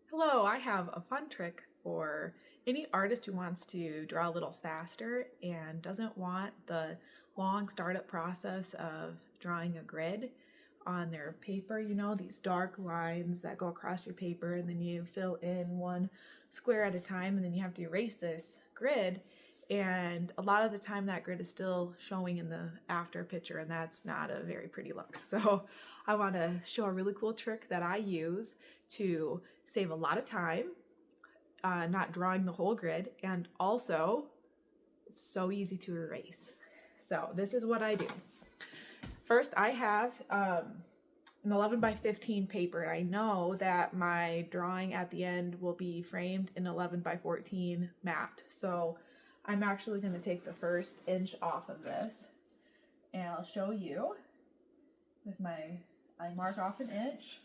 Hello, I have a fun trick for any artist who wants to draw a little faster and doesn't want the long startup process of drawing a grid on their paper. You know, these dark lines that go across your paper and then you fill in one square at a time and then you have to erase this grid. And a lot of the time that grid is still showing in the after picture, and that's not a very pretty look. So I want to show a really cool trick that I use to save a lot of time, not drawing the whole grid, and also it's so easy to erase. So this is what I do. First, I have an 11 by 15 paper, and I know that my drawing at the end will be framed in 11 by 14 matte. So I'm actually going to take the first inch off of this, and I'll show you with I mark off an inch,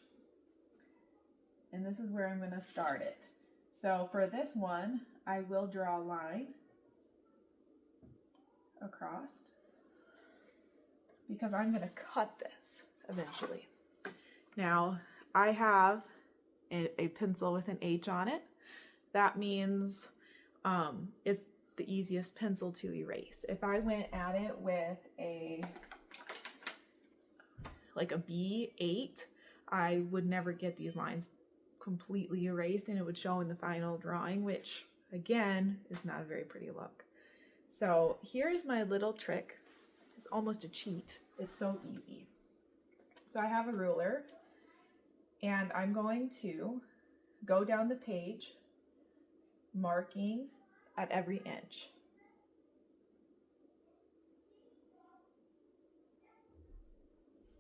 and this is where I'm going to start it. So for this one, I will draw a line across because I'm going to cut this eventually. Now, I have a pencil with an H on it. That means it's the easiest pencil to erase. If I went at it with a B8, I would never get these lines completely erased and it would show in the final drawing, which again is not a very pretty look. So here's my little trick. It's almost a cheat. It's so easy. So I have a ruler and I'm going to go down the page marking at every inch.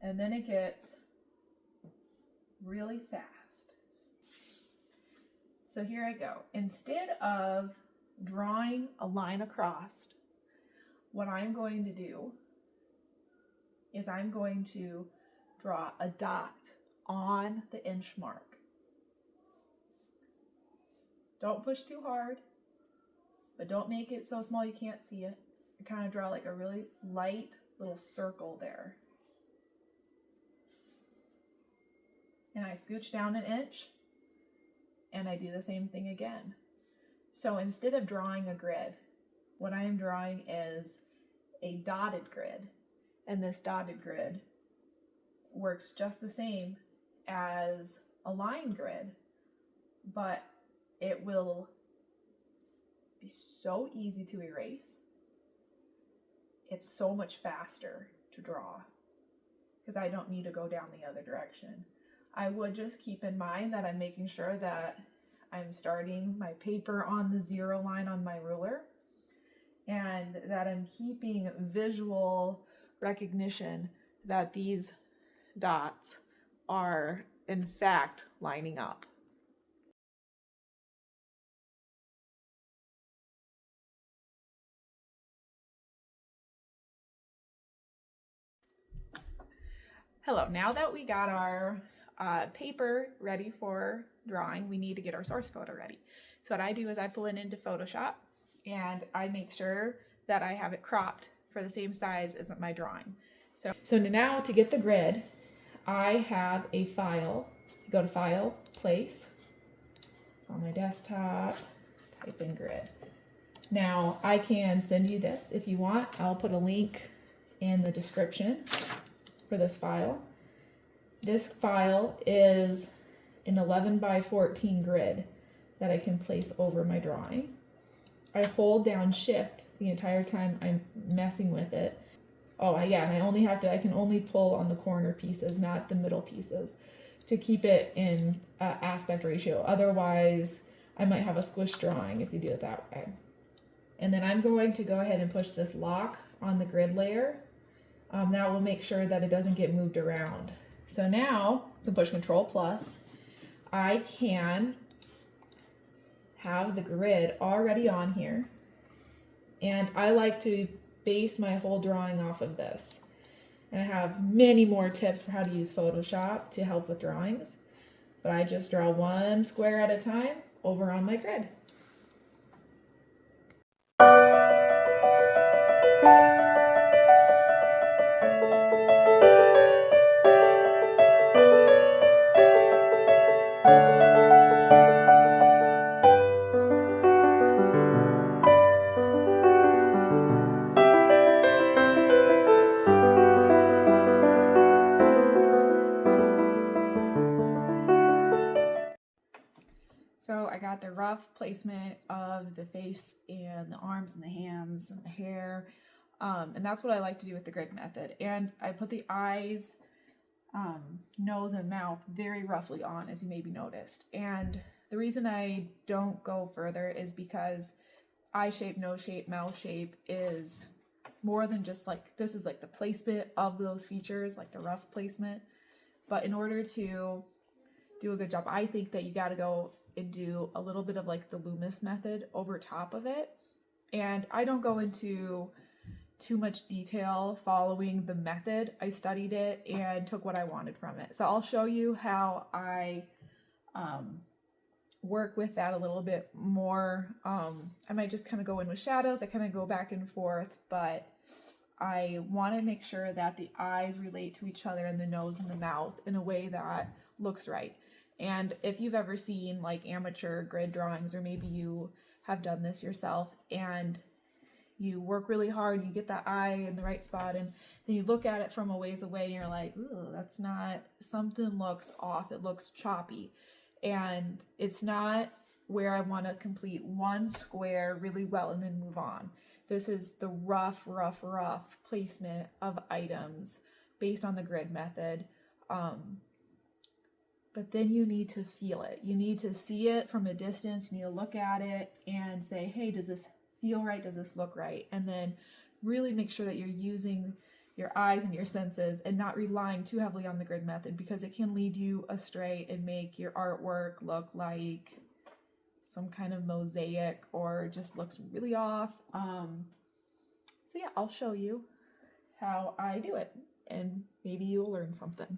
And then it gets really fast. So here I go. Instead of drawing a line across, what I'm going to do is I'm going to draw a dot on the inch mark. Don't push too hard, but don't make it so small you can't see it. I kind of draw like a really light little circle there. And I scooch down an inch and I do the same thing again. So instead of drawing a grid, what I am drawing is a dotted grid. And this dotted grid works just the same as a line grid, but it will be so easy to erase. It's so much faster to draw because I don't need to go down the other direction. I would just keep in mind that I'm making sure that I'm starting my paper on the 0 line on my ruler and that I'm keeping visual recognition that these dots are in fact lining up. Hello, now that we got our paper ready for drawing, we need to get our source photo ready. So what I do is I pull it into Photoshop and I make sure that I have it cropped for the same size as my drawing. So now to get the grid, I have a file. Go to File, Place. It's on my desktop. Type in grid. Now I can send you this if you want. I'll put a link in the description for this file. This file is an 11 by 14 grid that I can place over my drawing. I hold down Shift the entire time I'm messing with it. Oh yeah, and I can only pull on the corner pieces, not the middle pieces, to keep it in aspect ratio. Otherwise, I might have a squish drawing if you do it that way. And then I'm going to go ahead and push this lock on the grid layer. That will make sure that it doesn't get moved around. So now, I can push Control Plus. I can have the grid already on here. And I like to base my whole drawing off of this. And I have many more tips for how to use Photoshop to help with drawings. But I just draw one square at a time over on my grid. So I got the rough placement of the face and the arms and the hands and the hair. And that's what I like to do with the grid method. And I put the eyes, nose, and mouth very roughly on, as you maybe noticed. And the reason I don't go further is because eye shape, nose shape, mouth shape is more than just like, this is like the placement of those features, like the rough placement. But in order to do a good job, I think that you got to go and do a little bit of like the Loomis method over top of it. And I don't go into too much detail following the method. I studied it and took what I wanted from it. So I'll show you how I work with that a little bit more. I might just kind of go in with shadows. I kind of go back and forth, but I want to make sure that the eyes relate to each other and the nose and the mouth in a way that looks right. And if you've ever seen like amateur grid drawings, or maybe you have done this yourself and you work really hard, you get that eye in the right spot, and then you look at it from a ways away and you're like, ooh, that's not, something looks off, it looks choppy. And it's not where I want to complete one square really well and then move on. This is the rough placement of items based on the grid method. But then you need to feel it. You need to see it from a distance. You need to look at it and say, hey, does this feel right? Does this look right? And then really make sure that you're using your eyes and your senses and not relying too heavily on the grid method, because it can lead you astray and make your artwork look like some kind of mosaic or just looks really off. So yeah, I'll show you how I do it and maybe you'll learn something.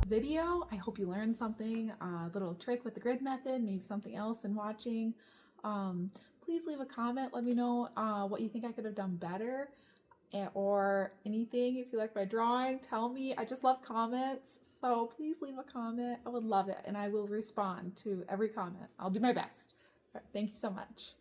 Video. I hope you learned something, a little trick with the grid method, maybe something else in watching. please leave a comment. Let me know what you think I could have done better, or anything. If you like my drawing, tell me. I just love comments, so please leave a comment. I would love it, and I will respond to every comment. I'll do my best. All right, thank you so much.